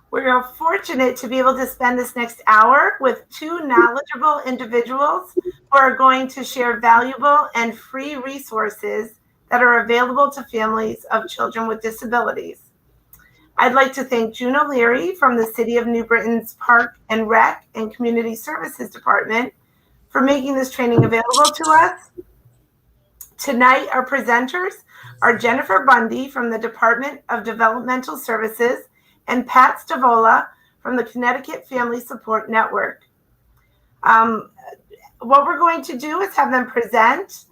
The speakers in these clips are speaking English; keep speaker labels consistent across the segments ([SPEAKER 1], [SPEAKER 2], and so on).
[SPEAKER 1] We're fortunate to be able to spend this next hour with two knowledgeable individuals who are going to share valuable and free resources that are available to families of children with disabilities. I'd like to thank June O'Leary from the City of New Britain's Park and Rec and Community Services Department for making this training available to us. Tonight, our presenters are Jennifer Bundy from the Department of Developmental Services and Pat Stavola from the Connecticut Family Support Network. What we're going to do is have them present.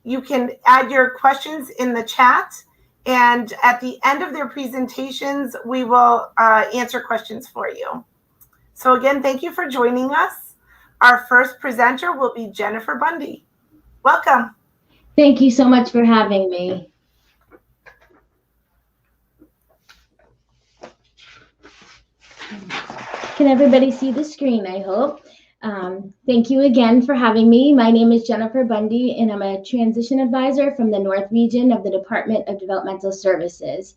[SPEAKER 1] You can add your questions in the chat, and at the end of their presentations, we will answer questions for you. So again, thank you for joining us. Our first presenter will be Jennifer Bundy. Welcome.
[SPEAKER 2] Thank you so much for having me. Can everybody see the screen, I hope? Thank you again for having me. My name is Jennifer Bundy, and I'm a transition advisor from the North Region of the Department of Developmental Services.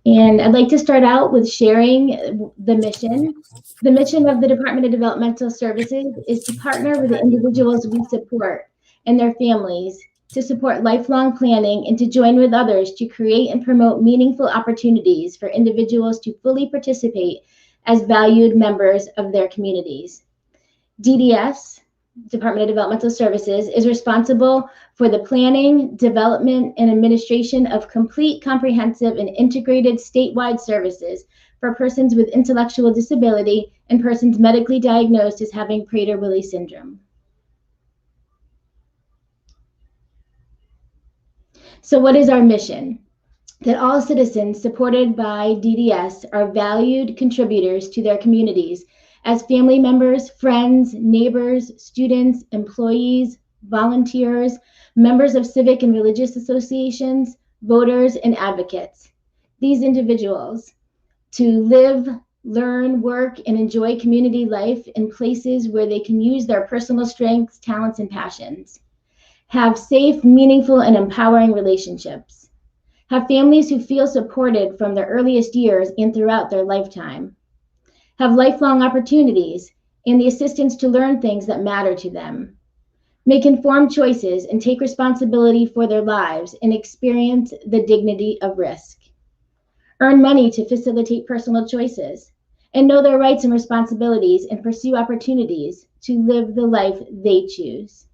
[SPEAKER 2] And I'd like to start out with sharing the mission. The mission of the Department of Developmental Services is to partner with the individuals we support and their families to support lifelong planning and to join with others to create and promote meaningful opportunities for individuals to fully participate as valued members of their communities. DDS, Department of Developmental Services, is responsible for the planning, development, and administration of complete, comprehensive, and integrated statewide services for persons with intellectual disability and persons medically diagnosed as having Prader-Willi syndrome. So what is our mission? That all citizens supported by DDS are valued contributors to their communities as family members, friends, neighbors, students, employees, volunteers, members of civic and religious associations, voters, and advocates. These individuals to live, learn, work, and enjoy community life in places where they can use their personal strengths, talents, and passions. Have safe, meaningful, and empowering relationships. Have families who feel supported from their earliest years and throughout their lifetime. Have lifelong opportunities and the assistance to learn things that matter to them. Make informed choices and take responsibility for their lives and experience the dignity of risk. Earn money to facilitate personal choices and know their rights and responsibilities and pursue opportunities to live the life they choose.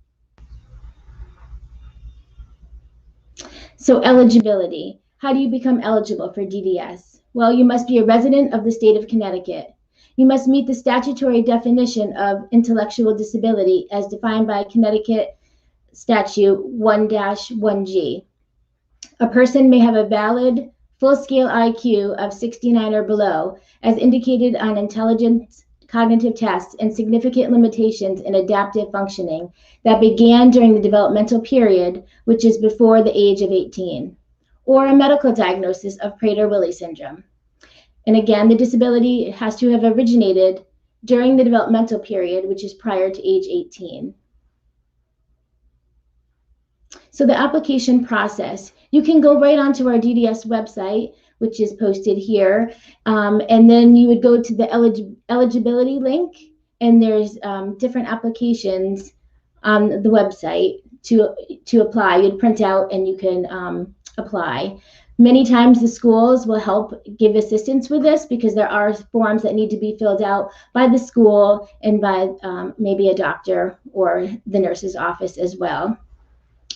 [SPEAKER 2] So eligibility. How do you become eligible for DDS? Well, you must be a resident of the state of Connecticut. You must meet the statutory definition of intellectual disability as defined by Connecticut Statute 1-1G. A person may have a valid full-scale IQ of 69 or below, as indicated on intelligence cognitive tests, and significant limitations in adaptive functioning that began during the developmental period, which is before the age of 18, or a medical diagnosis of Prader-Willi syndrome. And again, the disability has to have originated during the developmental period, which is prior to age 18. So the application process, you can go right onto our DDS website, which is posted here, and then you would go to the eligibility link, and there's different applications on the website to apply. You'd print out and you can apply. Many times the schools will help give assistance with this because there are forms that need to be filled out by the school and by maybe a doctor or the nurse's office as well.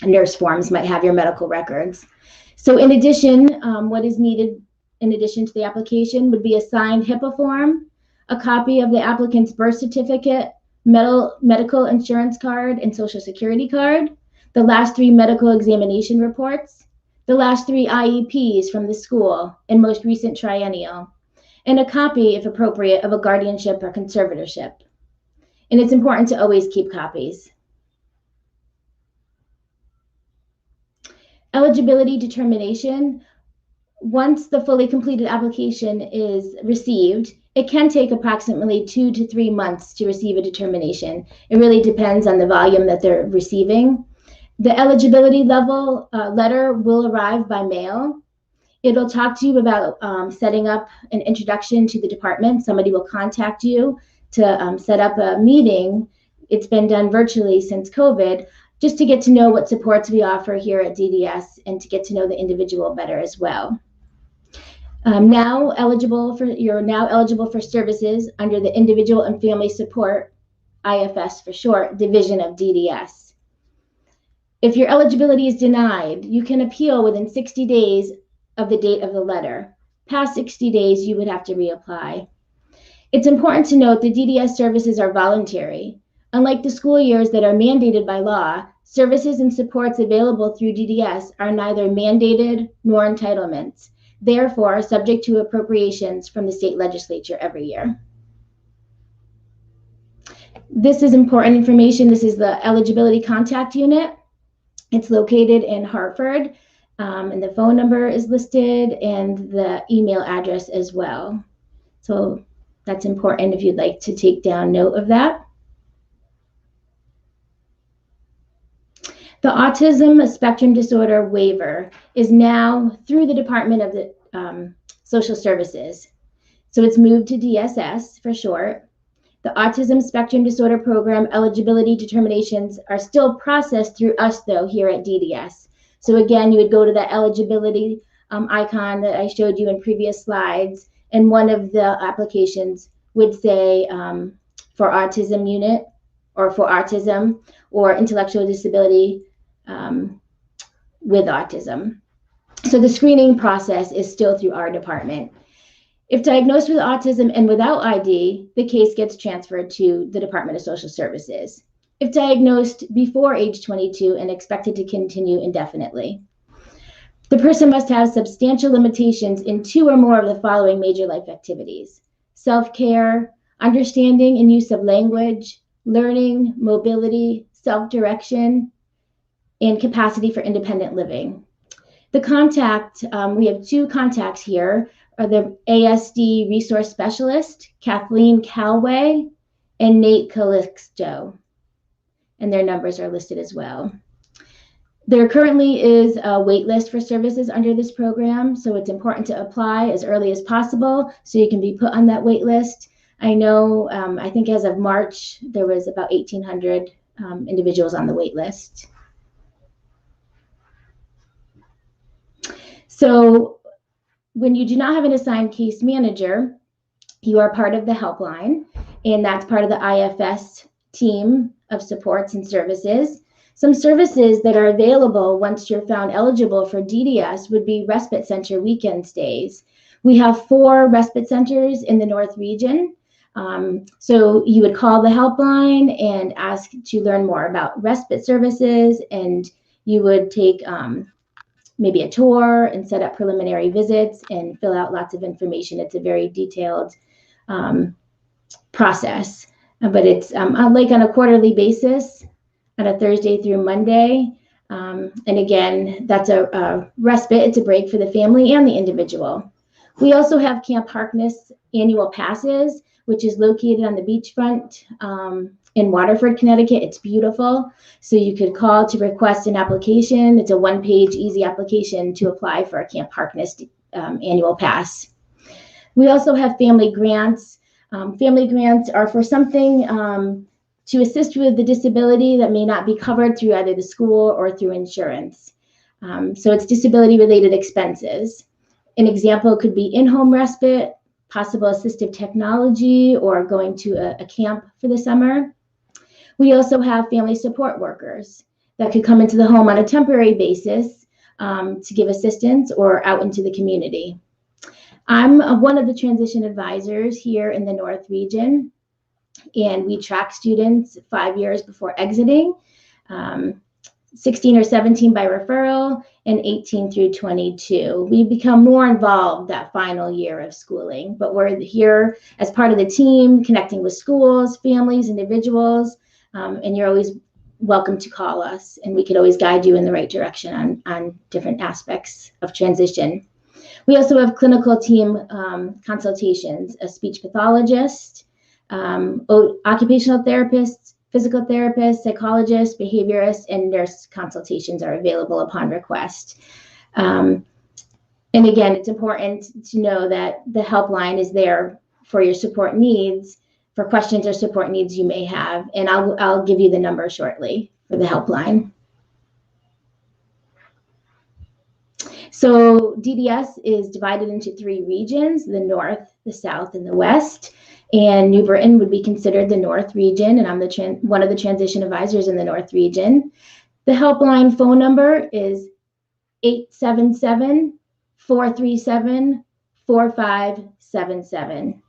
[SPEAKER 2] Nurse forms might have your medical records. So in addition, what is needed in addition to the application would be a signed HIPAA form, a copy of the applicant's birth certificate, medical insurance card, and social security card, the last 3 medical examination reports, the last 3 IEPs from the school and most recent triennial, and a copy, if appropriate, of a guardianship or conservatorship. And it's important to always keep copies. Eligibility determination. Once the fully completed application is received, it can take approximately 2 to 3 months to receive a determination. It really depends on the volume that they're receiving. The eligibility level letter will arrive by mail, It'll talk to you about setting up an introduction to the department. Somebody will contact you to set up a meeting. It's been done virtually since COVID, just to get to know what supports we offer here at DDS and to get to know the individual better as well. You're now eligible for services under the Individual and Family Support, IFS for short, division of DDS. If your eligibility is denied, you can appeal within 60 days of the date of the letter. Past 60 days, you would have to reapply. It's important to note that DDS services are voluntary. Unlike the school years that are mandated by law, services and supports available through DDS are neither mandated nor entitlements, therefore subject to appropriations from the state legislature every year. This is important information. This is the eligibility contact unit. It's located in Hartford, and the phone number is listed and the email address as well. So that's important if you'd like to take down note of that. The Autism Spectrum Disorder waiver is now through the Department of the Social Services. So it's moved to DSS for short. The Autism Spectrum Disorder Program eligibility determinations are still processed through us, though, here at DDS. So again, you would go to that eligibility icon that I showed you in previous slides, and one of the applications would say for autism unit, or for autism, or intellectual disability with autism. So the screening process is still through our department. If diagnosed with autism and without ID, the case gets transferred to the Department of Social Services. If diagnosed before age 22 and expected to continue indefinitely. The person must have substantial limitations in 2 or more of the following major life activities: self-care, understanding and use of language, learning, mobility, self-direction, and capacity for independent living. The contact, we have 2 contacts here, are the ASD Resource Specialist, Kathleen Calway, and Nate Calixto, and their numbers are listed as well. There currently is a wait list for services under this program, so it's important to apply as early as possible so you can be put on that wait list. I know, I think as of March, there was about 1,800 individuals on the wait list. So when you do not have an assigned case manager, you are part of the Helpline, and that's part of the IFS team of supports and services. Some services that are available once you're found eligible for DDS would be respite center weekend stays. We have 4 respite centers in the North region. So you would call the Helpline and ask to learn more about respite services, and you would take maybe a tour and set up preliminary visits and fill out lots of information. It's a very detailed process, but it's like on a quarterly basis on a Thursday through Monday. And again, that's a respite. It's a break for the family and the individual. We also have Camp Harkness annual passes, which is located on the beachfront in Waterford, Connecticut. It's beautiful. So you could call to request an application. It's a 1-page easy application to apply for a Camp Harkness annual pass. We also have family grants. Family grants are for something to assist with the disability that may not be covered through either the school or through insurance. So it's disability related expenses. An example could be in-home respite, possible assistive technology, or going to a camp for the summer. We also have family support workers that could come into the home on a temporary basis to give assistance or out into the community. I'm one of the transition advisors here in the North region, and we track students 5 years before exiting, 16 or 17 by referral, and 18 through 22. We become more involved that final year of schooling, but we're here as part of the team, connecting with schools, families, individuals, and you're always welcome to call us, and we could always guide you in the right direction on different aspects of transition. We also have clinical team consultations, a speech pathologist, occupational therapists, physical therapists, psychologists, behaviorists, and nurse consultations are available upon request. And again, it's important to know that the helpline is there for your support needs, for questions or support needs you may have. And I'll give you the number shortly for the helpline. So DDS is divided into 3 regions: the North, the South, and the West. And New Britain would be considered the North region, and I'm one of the transition advisors in the North region. The helpline phone number is 877-437-4577.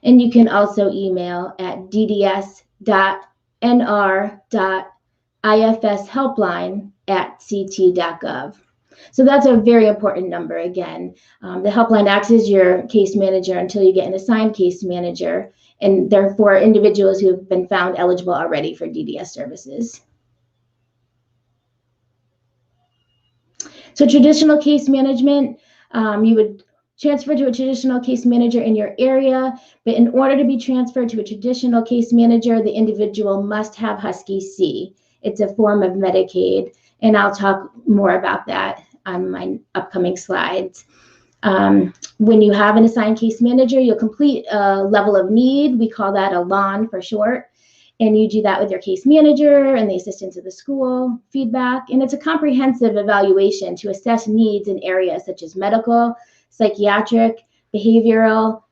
[SPEAKER 2] And you can also email at dds.nr.ifshelpline@ct.gov. So that's a very important number. Again, the helpline acts as your case manager until you get an assigned case manager, and therefore individuals who have been found eligible already for DDS services. So traditional case management, you would transfer to a traditional case manager in your area, but in order to be transferred to a traditional case manager, the individual must have Husky C. It's a form of Medicaid, and I'll talk more about that on my upcoming slides. When you have an assigned case manager, you'll complete a level of need. We call that a LON for short. And you do that with your case manager and the assistance of the school, feedback. And it's a comprehensive evaluation to assess needs in areas such as medical, psychiatric, behavioral,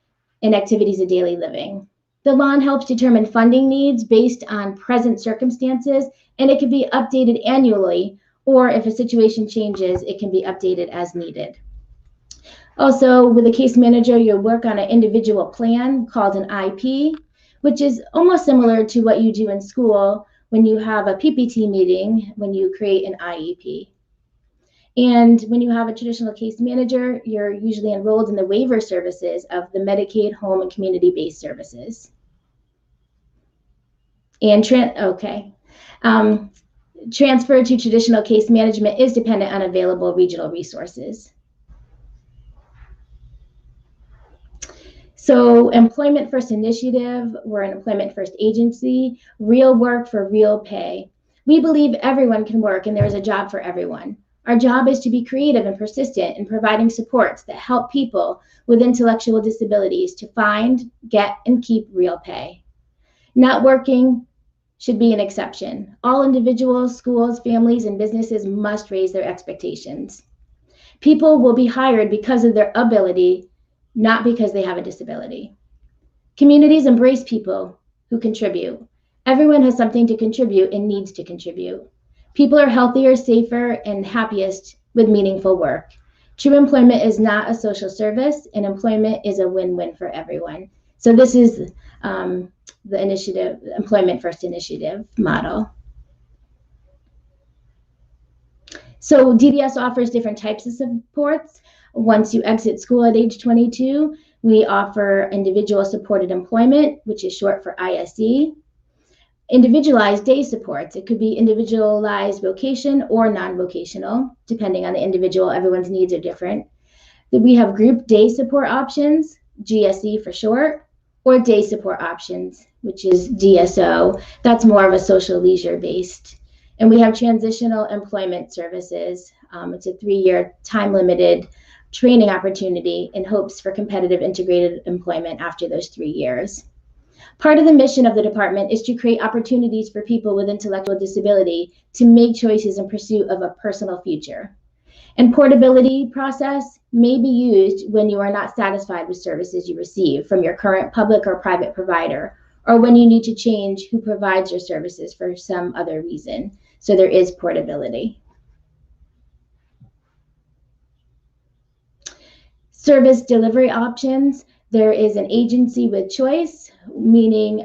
[SPEAKER 2] and activities of daily living. The LON helps determine funding needs based on present circumstances, and it can be updated annually, or if a situation changes, it can be updated as needed. Also, with a case manager, you'll work on an individual plan called an IP, which is almost similar to what you do in school when you have a PPT meeting, when you create an IEP. And when you have a traditional case manager, you're usually enrolled in the waiver services of the Medicaid home and community-based services. And transfer to traditional case management is dependent on available regional resources. So Employment First Initiative, we're an Employment First agency, real work for real pay. We believe everyone can work and there is a job for everyone. Our job is to be creative and persistent in providing supports that help people with intellectual disabilities to find, get, and keep real pay. Not working should be an exception. All individuals, schools, families, and businesses must raise their expectations. People will be hired because of their ability, not because they have a disability. Communities embrace people who contribute. Everyone has something to contribute and needs to contribute. People are healthier, safer, and happiest with meaningful work. True employment is not a social service, and employment is a win-win for everyone. So this is the initiative, Employment First Initiative model. So DDS offers different types of supports. Once you exit school at age 22, we offer individual supported employment, which is short for ISE. Individualized day supports. It could be individualized vocation or non-vocational, depending on the individual. Everyone's needs are different. We have group day support options, GSE for short, or day support options, which is DSO. That's more of a social leisure based. And we have transitional employment services. It's a 3-year time limited training opportunity in hopes for competitive integrated employment after those 3 years. Part of the mission of the department is to create opportunities for people with intellectual disability to make choices in pursuit of a personal future. And portability process may be used when you are not satisfied with services you receive from your current public or private provider, or when you need to change who provides your services for some other reason. So there is portability. Service delivery options. There is an agency with choice, meaning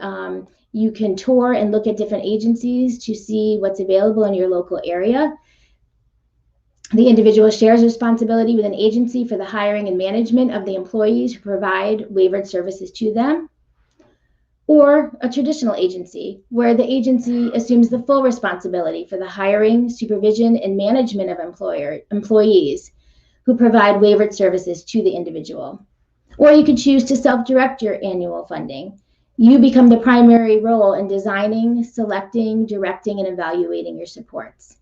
[SPEAKER 2] you can tour and look at different agencies to see what's available in your local area. The individual shares responsibility with an agency for the hiring and management of the employees who provide waivered services to them, or a traditional agency where the agency assumes the full responsibility for the hiring, supervision, and management of employees who provide waivered services to the individual. Or you could choose to self-direct your annual funding. You become the primary role in designing, selecting, directing, and evaluating your supports.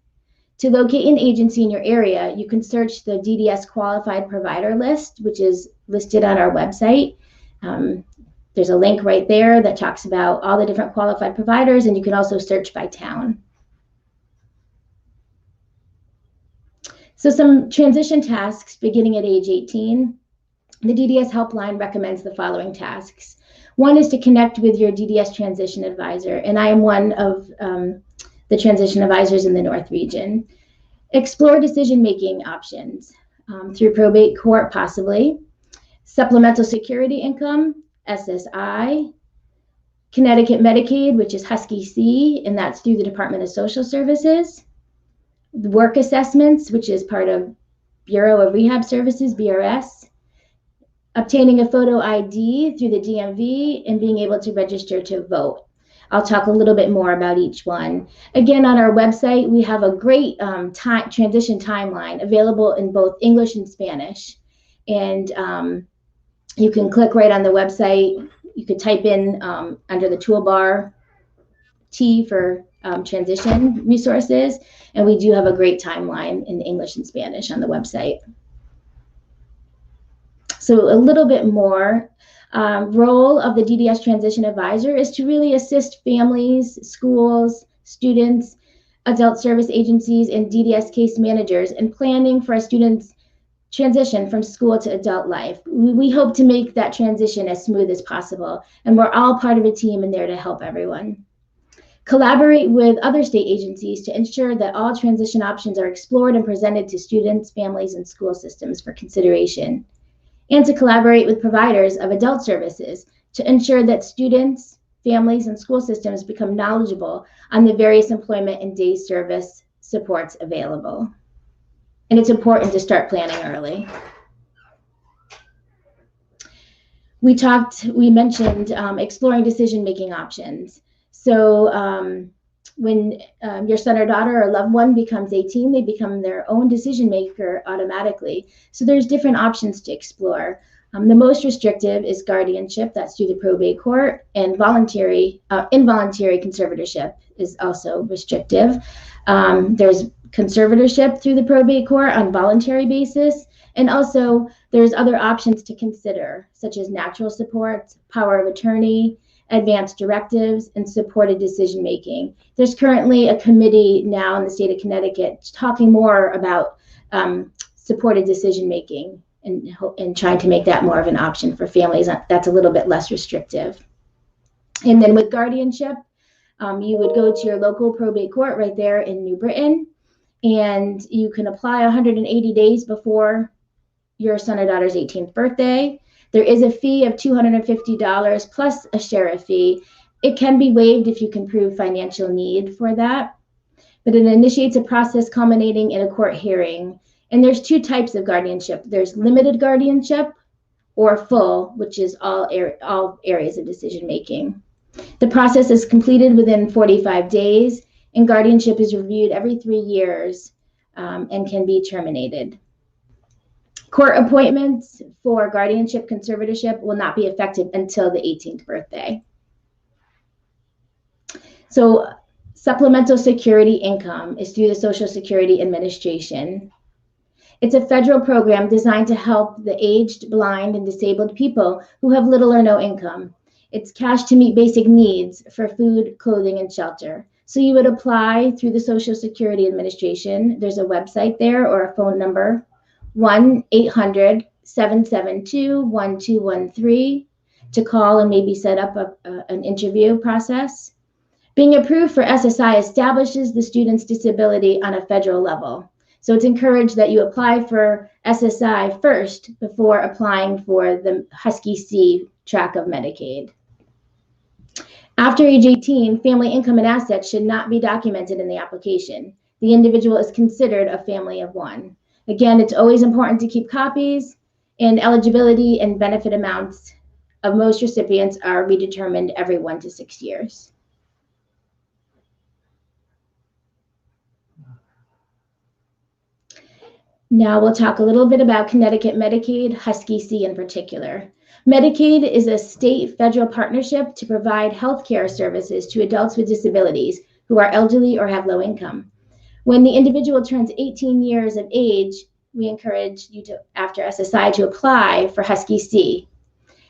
[SPEAKER 2] To locate an agency in your area, you can search the DDS qualified provider list, which is listed on our website. There's a link right there that talks about all the different qualified providers, and you can also search by town. So some transition tasks beginning at age 18. The DDS Helpline recommends the following tasks. One is to connect with your DDS transition advisor, and I am one of the transition advisors in the North region. Explore decision-making options through probate court, possibly. Supplemental security income, SSI. Connecticut Medicaid, which is Husky C, and that's through the Department of Social Services. Work assessments, which is part of Bureau of Rehab Services, BRS. Obtaining a photo ID through the DMV, and being able to register to vote. I'll talk a little bit more about each one. Again, on our website, we have a great transition timeline available in both English and Spanish. And you can click right on the website. You could type in under the toolbar T for transition resources. And we do have a great timeline in English and Spanish on the website. So a little bit more. Role of the DDS Transition Advisor is to really assist families, schools, students, adult service agencies, and DDS case managers in planning for a student's transition from school to adult life. We hope to make that transition as smooth as possible, and we're all part of a team and there to help everyone. Collaborate with other state agencies to ensure that all transition options are explored and presented to students, families, and school systems for consideration. And to collaborate with providers of adult services to ensure that students, families, and school systems become knowledgeable on the various employment and day service supports available. And it's important to start planning early. We mentioned exploring decision-making options. So when your son or daughter or loved one becomes 18, they become their own decision maker automatically. So there's different options to explore. The most restrictive is guardianship, that's through the probate court, and involuntary conservatorship is also restrictive. There's conservatorship through the probate court on voluntary basis, and also there's other options to consider, such as natural support, power of attorney, advanced directives, and supported decision-making. There's currently a committee now in the state of Connecticut talking more about supported decision-making and trying to make that more of an option for families. That's a little bit less restrictive. And then with guardianship, you would go to your local probate court right there in New Britain, and you can apply 180 days before your son or daughter's 18th birthday. There is a fee of $250 plus a sheriff fee. It can be waived if you can prove financial need for that, but it initiates a process culminating in a court hearing. And there's two types of guardianship. There's limited guardianship or full, which is all areas of decision making. The process is completed within 45 days, and guardianship is reviewed every 3 years and can be terminated. Court appointments for guardianship conservatorship will not be effective until the 18th birthday. So supplemental security income is through the Social Security Administration. It's a federal program designed to help the aged, blind, and disabled people who have little or no income. It's cash to meet basic needs for food, clothing, and shelter. So you would apply through the Social Security Administration. There's a website there or a phone number, 1-800-772-1213, to call and maybe set up an interview process. Being approved for SSI establishes the student's disability on a federal level. So it's encouraged that you apply for SSI first before applying for the Husky C track of Medicaid. After age 18, family income and assets should not be documented in the application. The individual is considered a family of one. Again, it's always important to keep copies, and eligibility and benefit amounts of most recipients are redetermined every 1 to 6 years. Now we'll talk a little bit about Connecticut Medicaid Husky C in particular. Medicaid is a state-federal partnership to provide health care services to adults with disabilities who are elderly or have low income. When the individual turns 18 years of age, we encourage you to, after SSI, to apply for Husky C.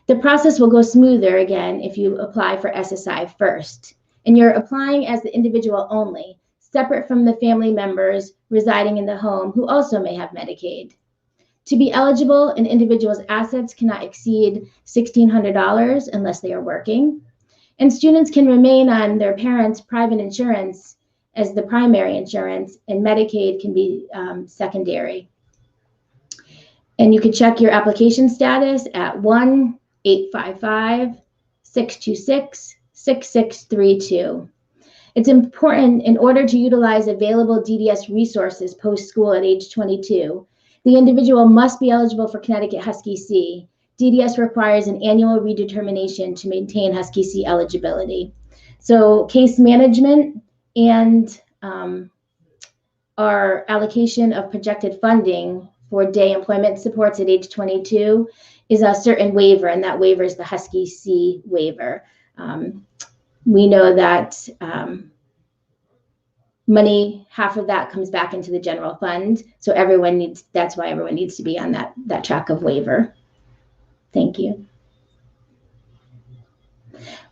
[SPEAKER 2] The process will go smoother again if you apply for SSI first. And you're applying as the individual only, separate from the family members residing in the home who also may have Medicaid. To be eligible, an individual's assets cannot exceed $1,600 unless they are working. And students can remain on their parents' private insurance as the primary insurance, and Medicaid can be secondary. And you can check your application status at 1-855-626-6632. It's important, in order to utilize available DDS resources post-school at age 22, the individual must be eligible for Connecticut Husky C. DDS requires an annual redetermination to maintain Husky C eligibility. So case management and our allocation of projected funding for day employment supports at age 22 is a certain waiver, and that waiver is the Husky C waiver. We know that money, half of that comes back into the general fund. So that's why everyone needs to be on that track of waiver. Thank you.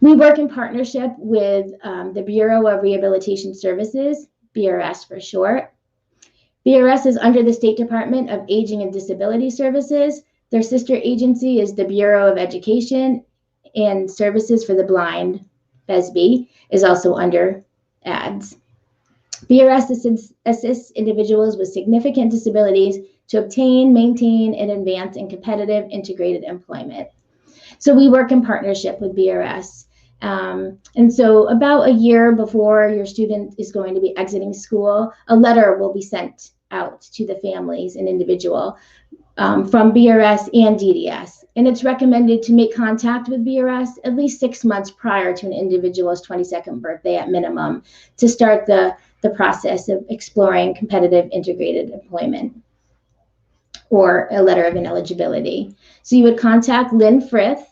[SPEAKER 2] We work in partnership with the Bureau of Rehabilitation Services, BRS for short. BRS is under the State Department of Aging and Disability Services. Their sister agency is the Bureau of Education and Services for the Blind, BESB, is also under ADS. BRS assists individuals with significant disabilities to obtain, maintain, and advance in competitive integrated employment. So we work in partnership with BRS. And so about a year before your student is going to be exiting school, a letter will be sent out to the families and individual from BRS and DDS. And it's recommended to make contact with BRS at least 6 months prior to an individual's 22nd birthday at minimum to start the process of exploring competitive integrated employment or a letter of ineligibility. So you would contact Lynn Frith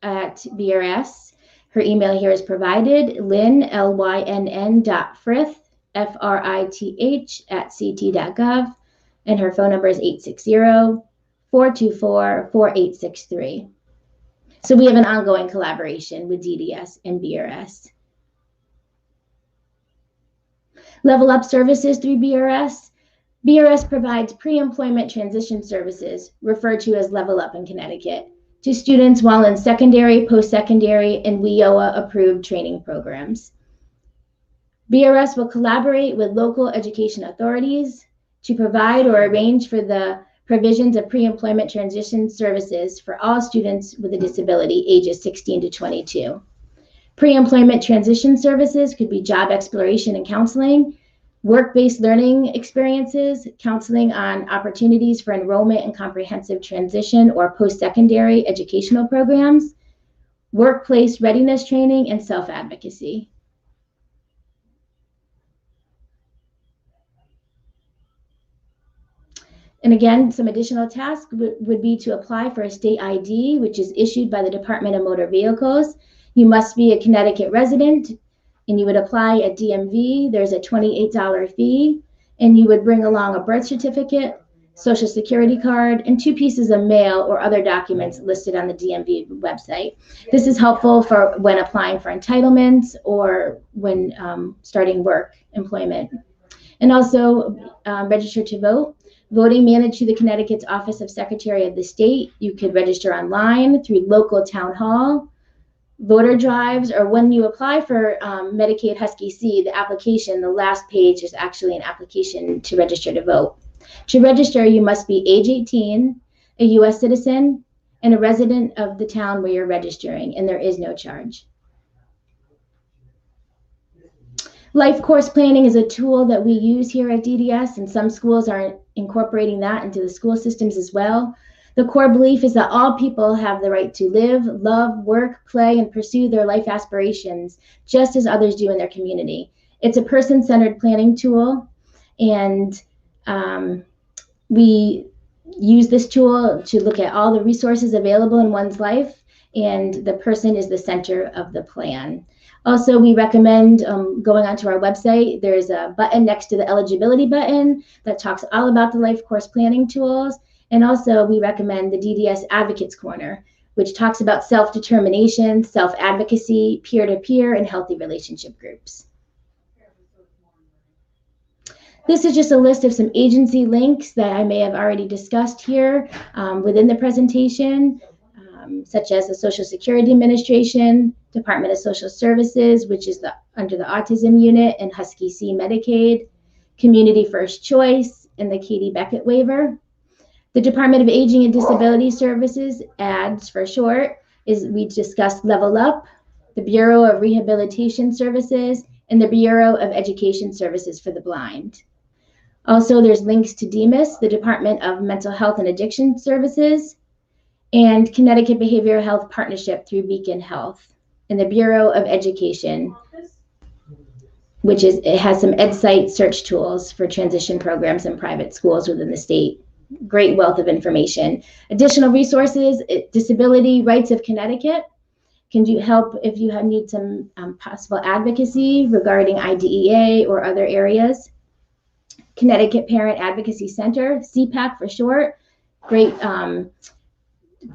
[SPEAKER 2] at BRS. Her email here is provided, Lynn, LYNN.Frith, FRITH @ct.gov, and her phone number is 860-424-4863. So we have an ongoing collaboration with DDS and BRS. Level Up services through BRS. BRS provides pre-employment transition services, referred to as Level Up in Connecticut, to students while in secondary, post-secondary, and WIOA-approved training programs. BRS will collaborate with local education authorities to provide or arrange for the provisions of pre-employment transition services for all students with a disability ages 16 to 22. Pre-employment transition services could be job exploration and counseling, work-based learning experiences, counseling on opportunities for enrollment in comprehensive transition or post-secondary educational programs, workplace readiness training, and self-advocacy. And again, some additional tasks would be to apply for a state ID, which is issued by the Department of Motor Vehicles. You must be a Connecticut resident, and you would apply at DMV. There's a $28 fee, and you would bring along a birth certificate, social security card, and 2 pieces of mail or other documents listed on the DMV website. This is helpful for when applying for entitlements or when starting work employment. And also register to vote. Voting managed through the Connecticut's Office of Secretary of the State. You could register online through local town hall, voter drives, or when you apply for Medicaid Husky C, the application, the last page is actually an application to register to vote. To register, you must be age 18, a U.S. citizen, and a resident of the town where you're registering, and there is no charge. LifeCourse Planning is a tool that we use here at DDS, and some schools are incorporating that into the school systems as well. The core belief is that all people have the right to live, love, work, play, and pursue their life aspirations, just as others do in their community. It's a person-centered planning tool, and we use this tool to look at all the resources available in one's life and the person is the center of the plan. Also, we recommend going onto our website. There's a button next to the eligibility button that talks all about the LifeCourse planning tools. And also, we recommend the DDS Advocates Corner, which talks about self-determination, self-advocacy, peer-to-peer, and healthy relationship groups. This is just a list of some agency links that I may have already discussed here within the presentation, such as the Social Security Administration, Department of Social Services, which is under the Autism Unit, and Husky C Medicaid, Community First Choice, and the Katie Beckett waiver. The Department of Aging and Disability Services, ADS for short, we discussed Level Up, the Bureau of Rehabilitation Services, and the Bureau of Education Services for the Blind. Also, there's links to DEMIS, the Department of Mental Health and Addiction Services, and Connecticut Behavioral Health Partnership through Beacon Health, and the Bureau of Education, which it has some EdSite search tools for transition programs in private schools within the state. Great wealth of information. Additional resources, Disability Rights of Connecticut can help if you need some possible advocacy regarding IDEA or other areas. Connecticut Parent Advocacy Center, CPAC for short, great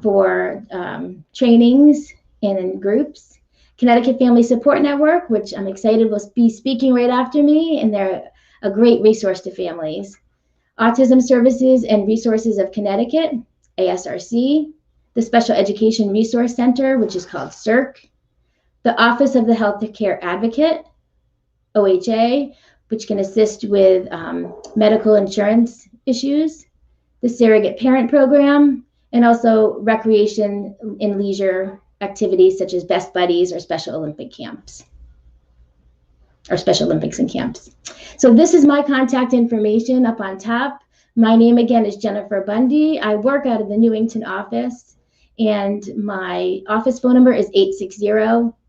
[SPEAKER 2] for trainings and in groups. Connecticut Family Support Network, which I'm excited will be speaking right after me, and they're a great resource to families. Autism Services and Resources of Connecticut, ASRC, the Special Education Resource Center, which is called CERC, the Office of the Healthcare Advocate, OHA, which can assist with medical insurance issues, the Surrogate Parent Program, and also recreation and leisure activities such as Best Buddies or Special Olympic camps, or Special Olympics and camps. So this is my contact information up on top. My name again is Jennifer Bundy. I work out of the Newington office, and my office phone number is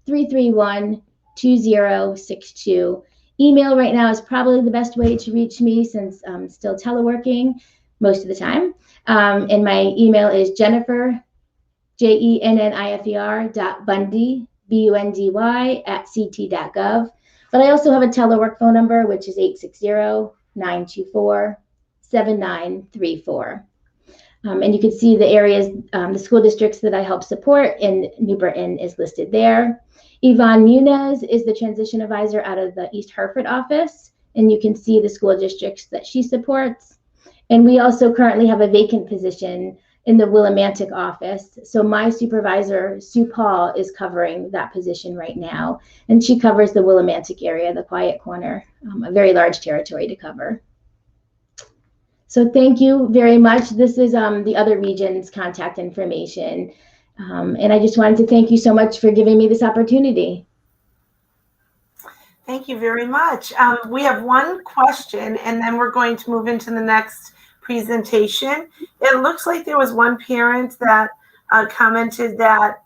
[SPEAKER 2] 860-331-2062. Email right now is probably the best way to reach me since I'm still teleworking most of the time. And my email is Jennifer, JENNIFER.Bundy, BUNDY @ct.gov. But I also have a telework phone number, which is 860-924-7934. And you can see the areas, the school districts that I help support, and New Britain is listed there. Yvonne Munez is the transition advisor out of the East Hartford office, and you can see the school districts that she supports. And we also currently have a vacant position in the Willimantic office. So my supervisor, Sue Paul, is covering that position right now. And she covers the Willimantic area, the Quiet Corner, a very large territory to cover. So thank you very much. This is the other region's contact information. And I just wanted to thank you so much for giving me this opportunity.
[SPEAKER 1] Thank you very much. We have one question, and then we're going to move into the next presentation. It looks like there was one parent that commented that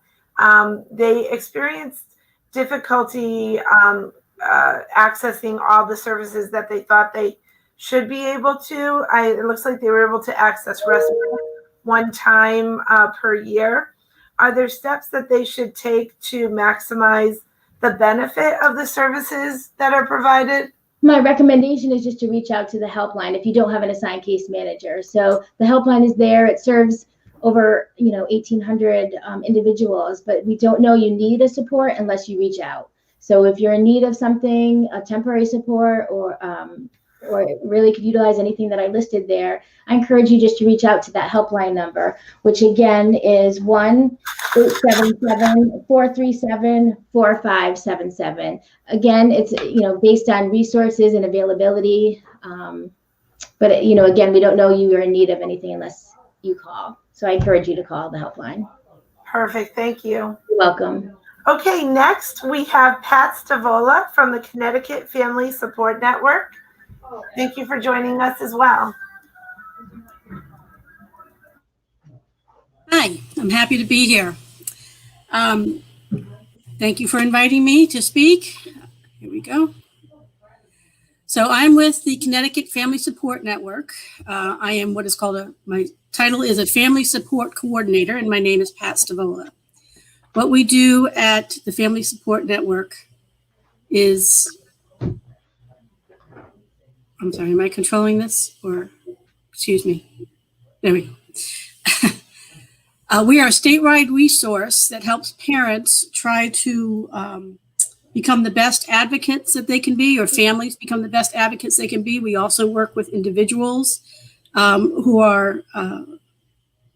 [SPEAKER 1] they experienced difficulty accessing all the services that they thought they should be able to. It looks like they were able to access respite one time per year. Are there steps that they should take to maximize the benefit of the services that are provided?
[SPEAKER 2] My recommendation is just to reach out to the helpline if you don't have an assigned case manager. So the helpline is there. It serves over 1,800 individuals, but we don't know you need a support unless you reach out. So if you're in need of something, a temporary support, or really could utilize anything that I listed there, I encourage you just to reach out to that helpline number, which again is 1-877-437-4577. Again, it's based on resources and availability, but again, we don't know you are in need of anything unless you call. So I encourage you to call the helpline.
[SPEAKER 1] Perfect, thank you.
[SPEAKER 2] You're welcome.
[SPEAKER 1] Okay, next we have Pat Stavola from the Connecticut Family Support Network. Thank you for joining us as well.
[SPEAKER 3] Hi, I'm happy to be here. Thank you for inviting me to speak. Here we go. So I'm with the Connecticut Family Support Network. I am what is called my title is a Family Support Coordinator, and my name is Pat Stavola. What we do at the Family Support Network is, I'm sorry, am I controlling this? Or, excuse me. There we go. We are a statewide resource that helps parents try to become the best advocates that they can be, or families become the best advocates they can be. We also work with individuals who are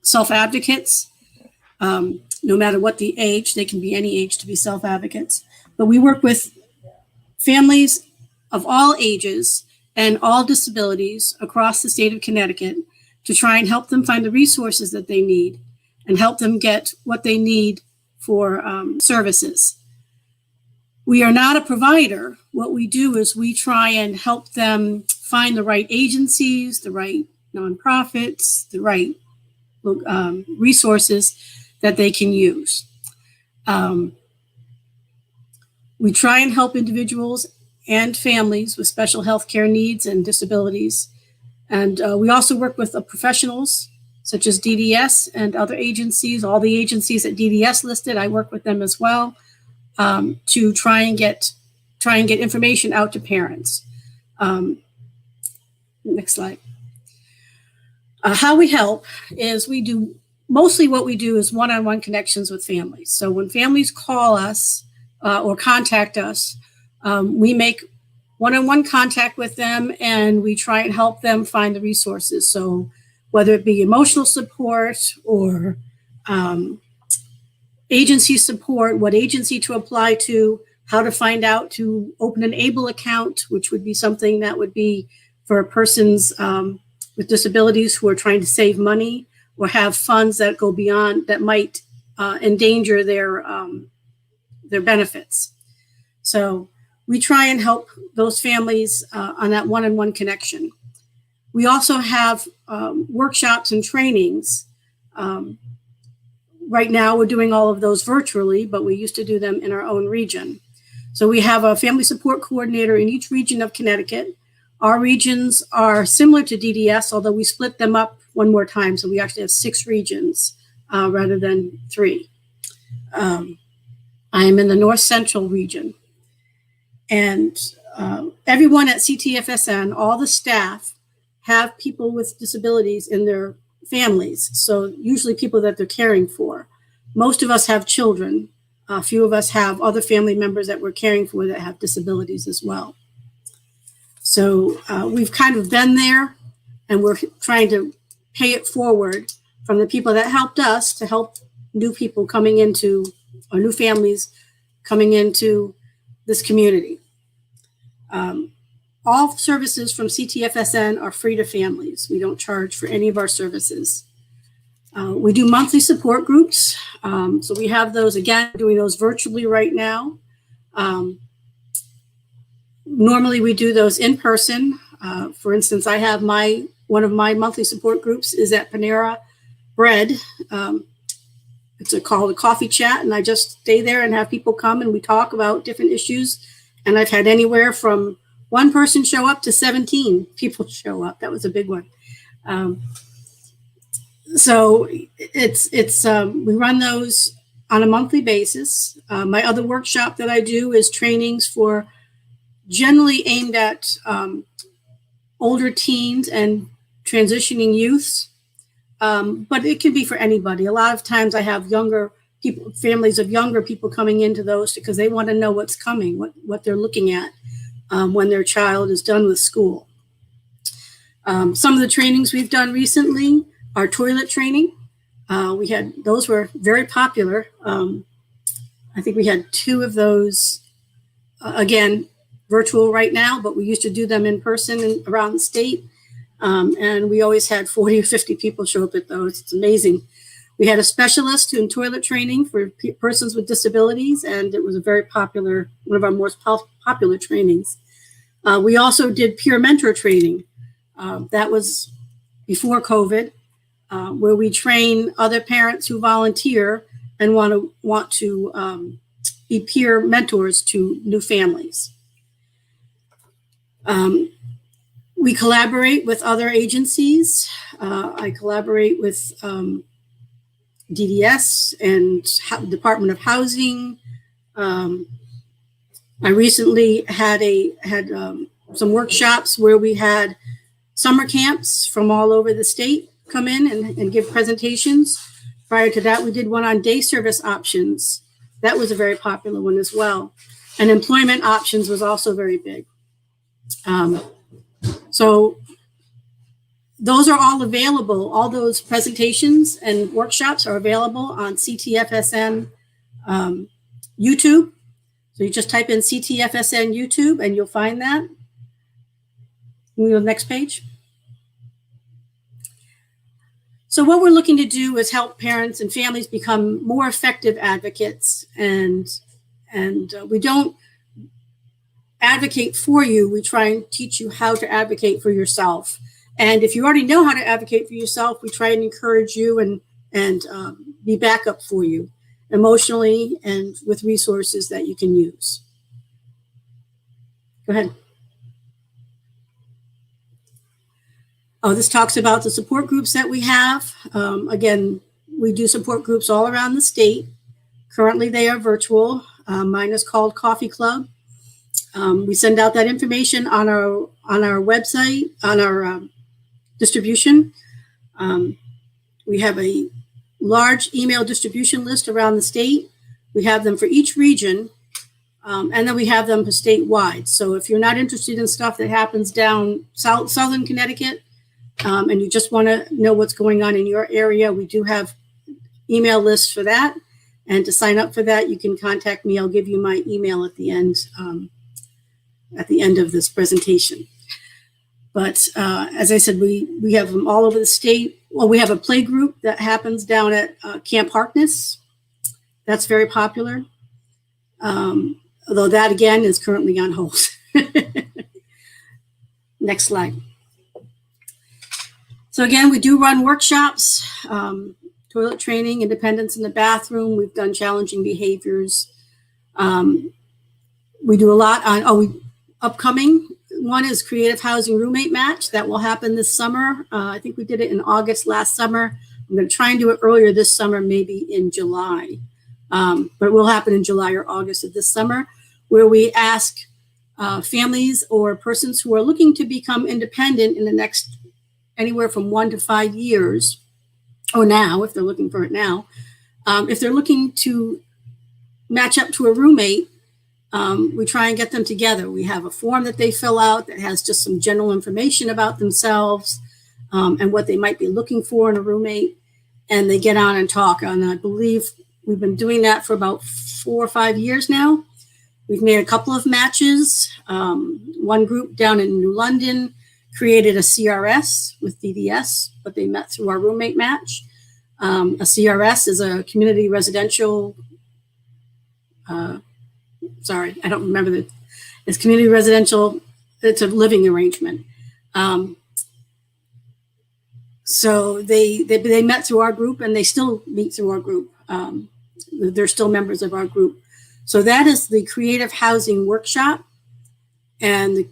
[SPEAKER 3] self-advocates. No matter what the age, they can be any age to be self-advocates. But we work with families of all ages and all disabilities across the state of Connecticut to try and help them find the resources that they need and help them get what they need for services. We are not a provider. What we do is we try and help them find the right agencies, the right nonprofits, the right resources that they can use. We try and help individuals and families with special health care needs and disabilities. And we also work with professionals such as DDS and other agencies, all the agencies that DDS listed. I work with them as well to try and get information out to parents. Next slide. How we help is mostly what we do is one-on-one connections with families. So when families call us or contact us, we make one-on-one contact with them and we try and help them find the resources. So whether it be emotional support or agency support, what agency to apply to, how to find out to open an ABLE account, which would be something that would be for persons with disabilities who are trying to save money or have funds that go beyond, that might endanger their benefits. So we try and help those families on that one-on-one connection. We also have workshops and trainings. Right now we're doing all of those virtually, but we used to do them in our own region. So we have a family support coordinator in each region of Connecticut. Our regions are similar to DDS, although we split them up one more time. So we actually have 6 regions rather than 3. I am in the North Central region. And everyone at CTFSN, all the staff, have people with disabilities in their families. So usually people that they're caring for. Most of us have children. A few of us have other family members that we're caring for that have disabilities as well. So we've kind of been there, and we're trying to pay it forward from the people that helped us to help new people coming into, or new families coming into this community. All services from CTFSN are free to families. We don't charge for any of our services. We do monthly support groups. So we have those, again, doing those virtually right now. Normally we do those in person. For instance, I have one of my monthly support groups is at Panera Bread. It's called a coffee chat, and I just stay there and have people come and we talk about different issues. And I've had anywhere from 1 person show up to 17 people show up. That was a big one. So we run those on a monthly basis. My other workshop that I do is trainings for generally aimed at older teens and transitioning youths. But it can be for anybody. A lot of times I have younger people, families of younger people coming into those because they want to know what's coming, what they're looking at when their child is done with school. Some of the trainings we've done recently are toilet training. Those were very popular. I think we had 2 of those, again, virtual right now, but we used to do them in person around the state. And we always had 40 or 50 people show up at those. It's amazing. We had a specialist in toilet training for persons with disabilities, and it was a very popular, one of our most popular trainings. We also did peer mentor training. That was before COVID, where we train other parents who volunteer and want to be peer mentors to new families. We collaborate with other agencies. I collaborate with DDS and Department of Housing. I recently had some workshops where we had summer camps from all over the state come in and give presentations. Prior to that, we did one on day service options. That was a very popular one as well. And employment options was also very big. So those are all available. All those presentations and workshops are available on CTFSN YouTube. So you just type in CTFSN YouTube and you'll find that. Can we go to the next page? So what we're looking to do is help parents and families become more effective advocates, and we don't advocate for you. We try and teach you how to advocate for yourself. And if you already know how to advocate for yourself, we try and encourage you and be backup for you emotionally and with resources that you can use. Go ahead. Oh, this talks about the support groups that we have. Again, we do support groups all around the state. Currently, they are virtual. Mine is called Coffee Club. We send out that information on our website, on our distribution. We have a large email distribution list around the state. We have them for each region, and then we have them for statewide. So if you're not interested in stuff that happens down southern Connecticut, and you just want to know what's going on in your area, we do have email lists for that. And to sign up for that, you can contact me. I'll give you my email at the end of this presentation. But as I said, we have them all over the state. Well, we have a play group that happens down at Camp Harkness. That's very popular. Although that, again, is currently on hold. Next slide. So again, we do run workshops, toilet training, independence in the bathroom. We've done challenging behaviors. We do a lot on, upcoming one is Creative Housing Roommate Match. That will happen this summer. I think we did it in August last summer. I'm going to try and do it earlier this summer, maybe in July. But it will happen in July or August of this summer, where we ask families or persons who are looking to become independent in the next anywhere from 1 to 5 years, or now, if they're looking for it now, if they're looking to match up to a roommate, we try and get them together. We have a form that they fill out that has just some general information about themselves and what they might be looking for in a roommate, and they get on and talk. And I believe we've been doing that for about 4 or 5 years now. We've made a couple of matches. One group down in New London created a CRS with DDS, but they met through our roommate match. A CRS is a community residential, sorry, I don't remember it's community residential, it's a living arrangement. So they met through our group, and they still meet through our group. They're still members of our group. So that is the Creative Housing Workshop. And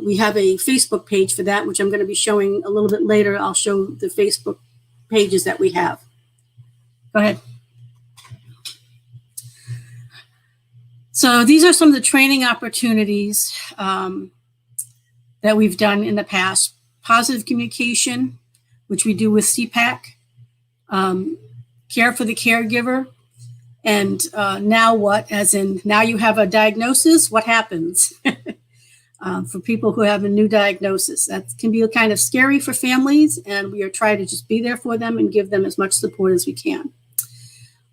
[SPEAKER 3] we have a Facebook page for that, which I'm going to be showing a little bit later. I'll show the Facebook pages that we have. Go ahead. So these are some of the training opportunities that we've done in the past. Positive communication, which we do with CPAC, care for the caregiver, and now what, as in now you have a diagnosis, what happens? For people who have a new diagnosis. That can be kind of scary for families, and we are trying to just be there for them and give them as much support as we can.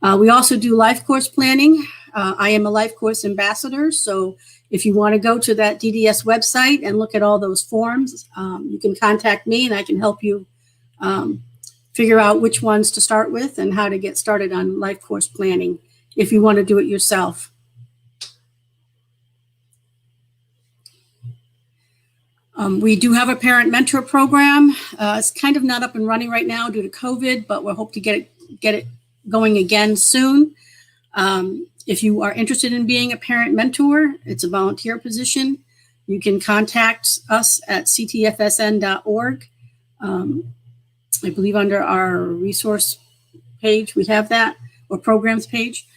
[SPEAKER 3] We also do LifeCourse Planning. I am a LifeCourse ambassador, so if you want to go to that DDS website and look at all those forms, you can contact me and I can help you figure out which ones to start with and how to get started on LifeCourse Planning if you want to do it yourself. We do have a parent mentor program. It's kind of not up and running right now due to COVID, but we'll hope to get it going again soon. If you are interested in being a parent mentor, it's a volunteer position. You can contact us at ctfsn.org. I believe under our resource page. We have that, or programs page.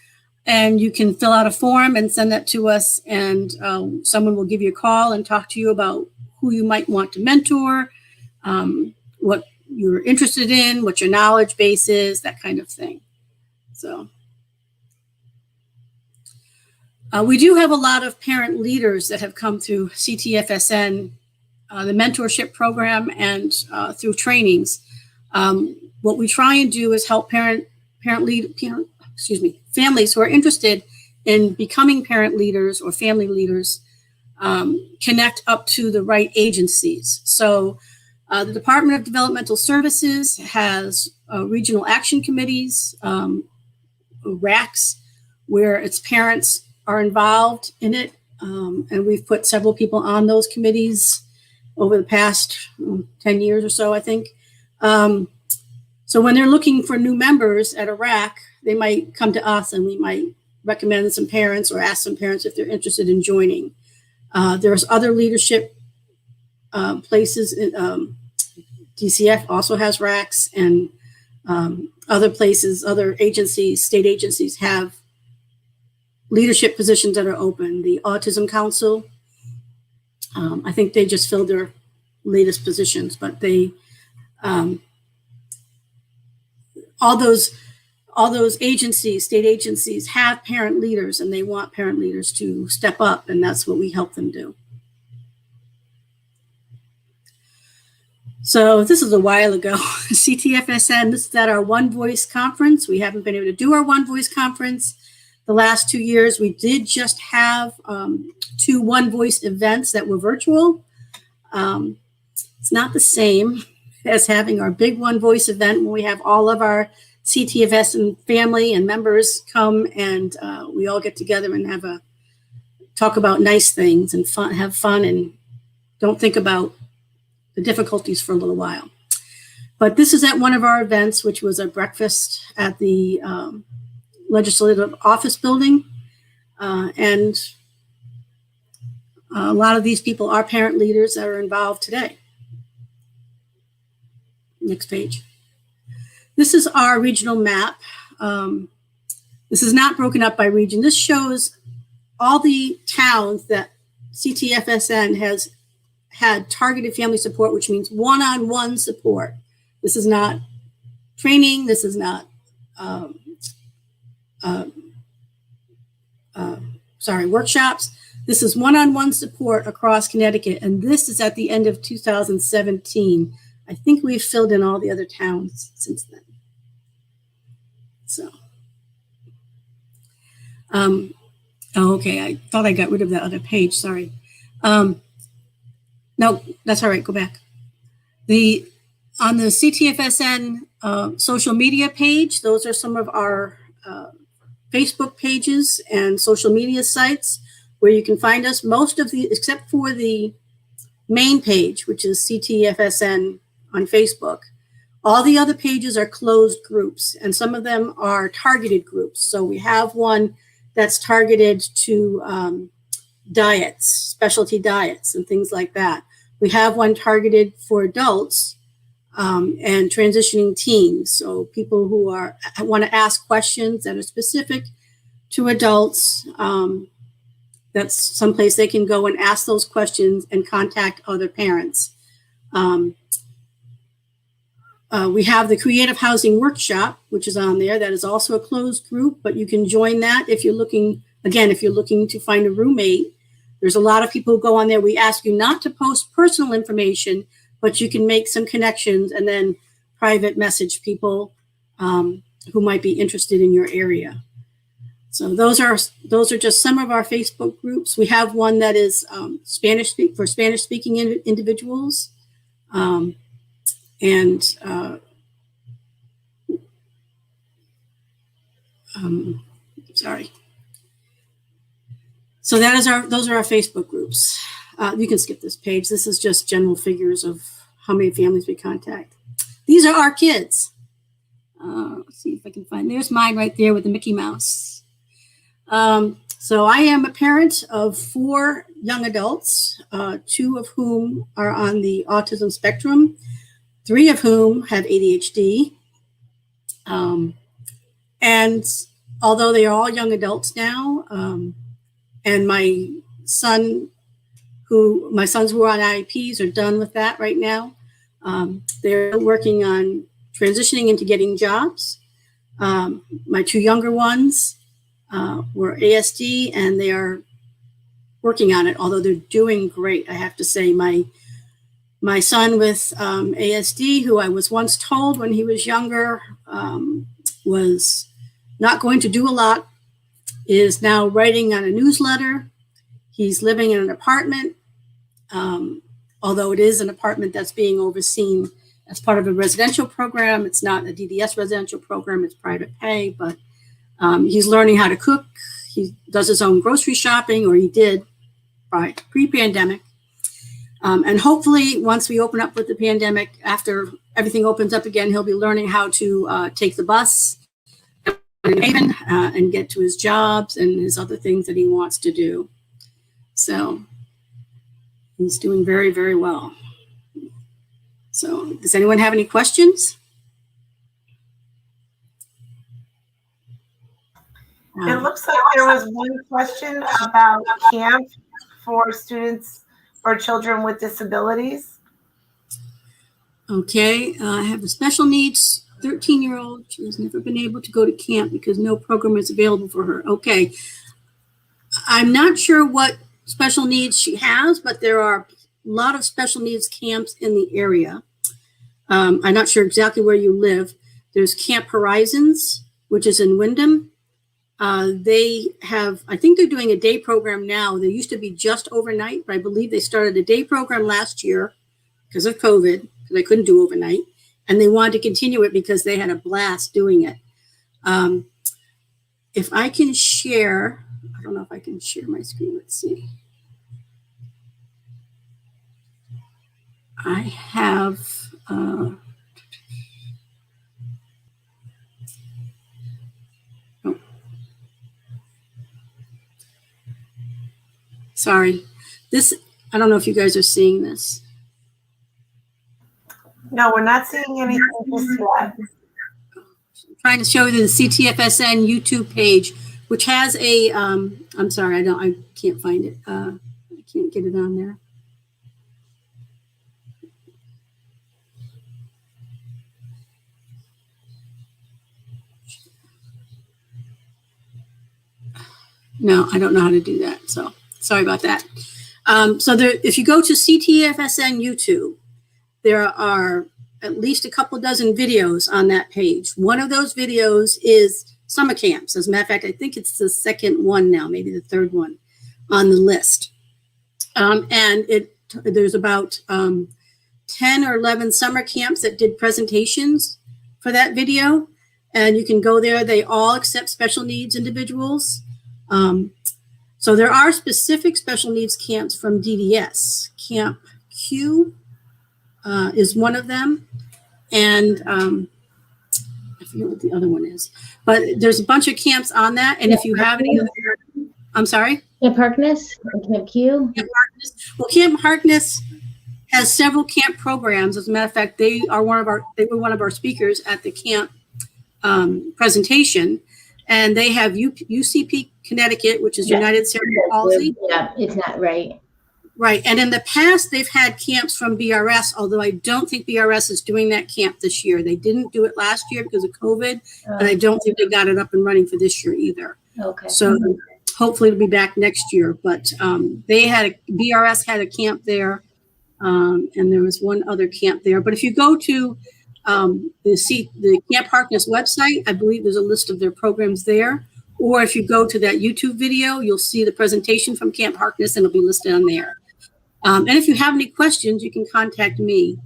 [SPEAKER 3] And you can fill out a form and send that to us, and someone will give you a call and talk to you about who you might want to mentor, what you're interested in, what your knowledge base is, that kind of thing. So we do have a lot of parent leaders that have come through CTFSN, the mentorship program, and through trainings. What we try and do is help families who are interested in becoming parent leaders or family leaders connect up to the right agencies. So the Department of Developmental Services has regional action committees, RACs, where its parents are involved in it. And we've put several people on those committees over the past 10 years or so, I think. So when they're looking for new members at a RAC, they might come to us and we might recommend some parents or ask some parents if they're interested in joining. There's other leadership places. DCF also has RACs, and other places, other agencies, state agencies have leadership positions that are open. The Autism Council, I think they just filled their latest positions, but they, all those agencies, state agencies, have parent leaders, and they want parent leaders to step up, and that's what we help them do. So this is a while ago, CTFSN, this is at our One Voice conference. We haven't been able to do our One Voice conference the last 2 years. We did just have 2 One Voice events that were virtual. It's not the same as having our big One Voice event when we have all of our CTFSN family and members come, and we all get together and talk about nice things and have fun, and don't think about the difficulties for a little while. But this is at one of our events, which was a breakfast at the Legislative Office Building. And a lot of these people are parent leaders that are involved today. Next page. This is our regional map. This is not broken up by region. This shows all the towns that CTFSN has had targeted family support, which means one-on-one support. This is not training. This is not, workshops. This is one-on-one support across Connecticut. And this is at the end of 2017. I think we've filled in all the other towns since then. So, okay, I thought I got rid of that other page, sorry. No, that's all right, go back. On the CTFSN social media page, those are some of our Facebook pages and social media sites where you can find us. Most of the, except for the main page, which is CTFSN on Facebook, all the other pages are closed groups, and some of them are targeted groups. So we have one that's targeted to diets, specialty diets, and things like that. We have one targeted for adults and transitioning teens. So people who want to ask questions that are specific to adults. That's someplace they can go and ask those questions and contact other parents. We have the Creative Housing Workshop, which is on there. That is also a closed group, but you can join that if you're looking, again, if you're looking to find a roommate. There's a lot of people who go on there. We ask you not to post personal information, but you can make some connections and then private message people who might be interested in your area. So those are just some of our Facebook groups. We have one that is for Spanish speaking individuals. Sorry. So those are our Facebook groups. You can skip this page. This is just general figures of how many families we contact. These are our kids. Let's see if I can find, there's mine right there with the Mickey Mouse. So I am a parent of 4 young adults, 2 of whom are on the autism spectrum, 3 of whom have ADHD. And although they are all young adults now, and my sons who are on IEPs are done with that right now. They're working on transitioning into getting jobs. My two younger ones were ASD, and they are working on it, although they're doing great. I have to say, my son with ASD, who I was once told when he was younger was not going to do a lot, is now writing on a newsletter. He's living in an apartment, although it is an apartment that's being overseen as part of a residential program. It's not a DDS residential program, it's private pay, but he's learning how to cook. He does his own grocery shopping, or he did pre-pandemic. And hopefully once we open up with the pandemic, after everything opens up again, he'll be learning how to take the bus and get to his jobs and his other things that he wants to do. So he's doing very, very well. So does anyone have any questions?
[SPEAKER 1] It looks like there was one question about camp for students or children with disabilities.
[SPEAKER 3] Okay, I have a special needs 13-year-old. She has never been able to go to camp because no program is available for her. Okay, I'm not sure what special needs she has, but there are a lot of special needs camps in the area. I'm not sure exactly where you live. There's Camp Horizons, which is in Wyndham. They have, I think they're doing a day program now. They used to be just overnight, but I believe they started a day program last year because of COVID, because they couldn't do overnight. And they wanted to continue it because they had a blast doing it. If I can share, I don't know if I can share my screen. Let's see. I have, sorry. This, I don't know if you guys are seeing this.
[SPEAKER 1] No, we're not seeing anything just yet.
[SPEAKER 3] I'm trying to show you the CTFSN YouTube page, which has a, I'm sorry, I can't find it. I can't get it on there. No, I don't know how to do that. So sorry about that. So there, if you go to CTFSN YouTube, there are at least a couple dozen videos on that page. One of those videos is summer camps. As a matter of fact, I think it's the second one now, maybe the third one on the list. And there's about 10 or 11 summer camps that did presentations for that video. And you can go there. They all accept special needs individuals. So there are specific special needs camps from DDS. Camp Q is one of them. And I forget what the other one is. But there's a bunch of camps on that. And if you have any other, I'm sorry?
[SPEAKER 2] Camp Harkness and Camp Q.
[SPEAKER 3] Camp Harkness. Well, Camp Harkness has several camp programs. As a matter of fact, they were one of our speakers at the camp presentation. And they have UCP Connecticut, which is United Cerebral Palsy.
[SPEAKER 2] Yeah, it's not right.
[SPEAKER 3] Right. And in the past, they've had camps from BRS, although I don't think BRS is doing that camp this year. They didn't do it last year because of COVID, and I don't think they got it up and running for this year either.
[SPEAKER 2] Okay.
[SPEAKER 3] So hopefully it'll be back next year. But BRS had a camp there, and there was one other camp there. But if you go to the Camp Harkness website, I believe there's a list of their programs there. Or if you go to that YouTube video, you'll see the presentation from Camp Harkness and it'll be listed on there. And if you have any questions, you can contact me.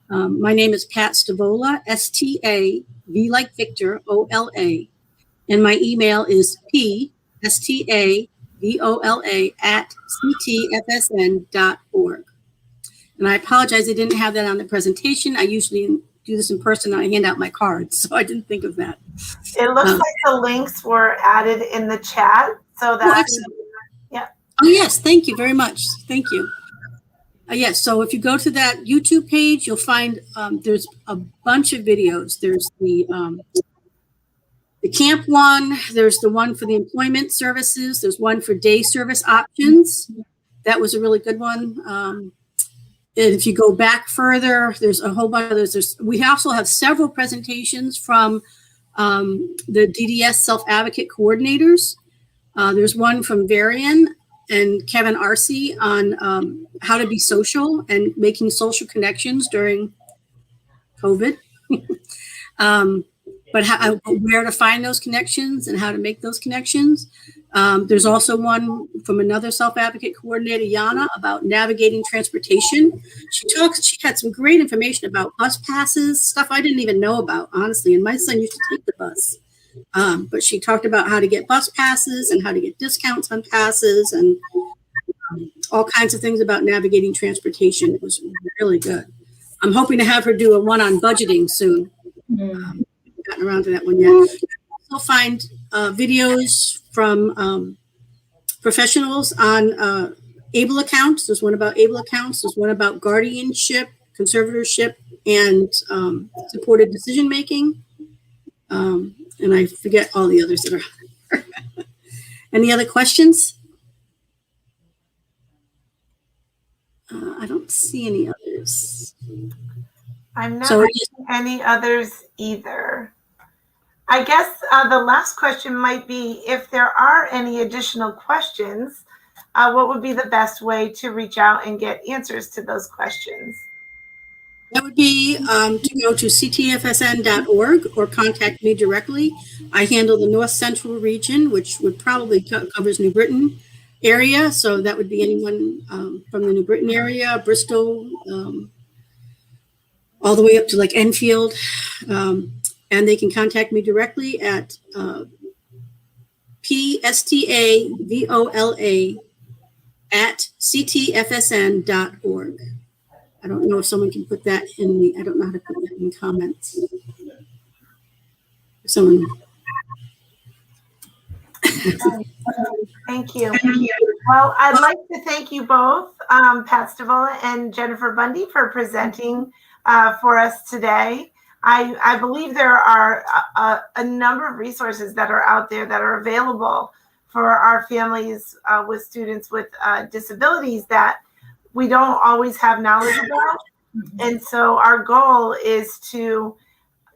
[SPEAKER 3] My name is Pat Stavola, S-T-A-V like Victor, O-L-A. And my email is pstavola@ctfsn.org. And I apologize, I didn't have that on the presentation. I usually do this in person and I hand out my cards, so I didn't think of that.
[SPEAKER 1] It looks like the links were added in the chat, so that yeah.
[SPEAKER 3] Oh yes, thank you very much. Thank you. Yes, so if you go to that YouTube page, you'll find there's a bunch of videos. There's the the camp one, there's the one for the employment services. There's one for day service options. That was a really good one. And if you go back further, there's a whole bunch of others. We also have several presentations from the DDS self-advocate coordinators. There's one from Varian and Kevin Arce on how to be social and making social connections during COVID. But where to find those connections and how to make those connections. There's also one from another self-advocate coordinator, Yana, about navigating transportation. She had some great information about bus passes, stuff I didn't even know about, honestly. And my son used to take the bus. But she talked about how to get bus passes and how to get discounts on passes and all kinds of things about navigating transportation. It was really good. I'm hoping to have her do a one on budgeting soon. Gotten around to that one yet. You'll find videos from professionals on ABLE accounts. There's one about ABLE accounts. There's one about guardianship, conservatorship, and supported decision making. And I forget all the others that are. Any other questions? I don't see any others.
[SPEAKER 1] I'm not seeing any others either. I guess the last question might be, if there are any additional questions, what would be the best way to reach out and get answers to those questions?
[SPEAKER 3] That would be to go to ctfsn.org or contact me directly. I handle the North Central region, which would probably covers New Britain area. So that would be anyone from the New Britain area, Bristol, all the way up to like Enfield. And they can contact me directly at pstavola@ctfsn.org. I don't know if someone can put that in the, I don't know how to put that in comments. Someone.
[SPEAKER 1] Thank you. Well, I'd like to thank you both, Pat Stavola and Jennifer Bundy, for presenting for us today. I believe there are a number of resources that are out there that are available for our families with students with disabilities that we don't always have knowledge about. And so our goal is to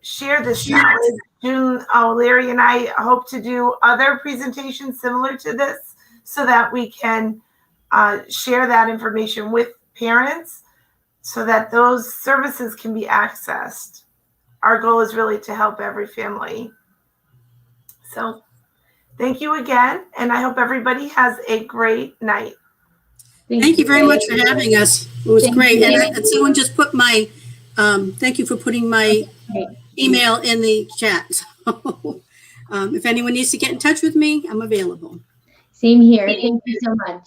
[SPEAKER 1] share this knowledge. June O'Leary and I hope to do other presentations similar to this so that we can share that information with parents so that those services can be accessed. Our goal is really to help every family. So thank you again, and I hope everybody has a great night.
[SPEAKER 3] Thank you very much for having us. It was great. And someone just put my, thank you for putting my email in the chat. If anyone needs to get in touch with me, I'm available.
[SPEAKER 2] Same here. Thank you so much.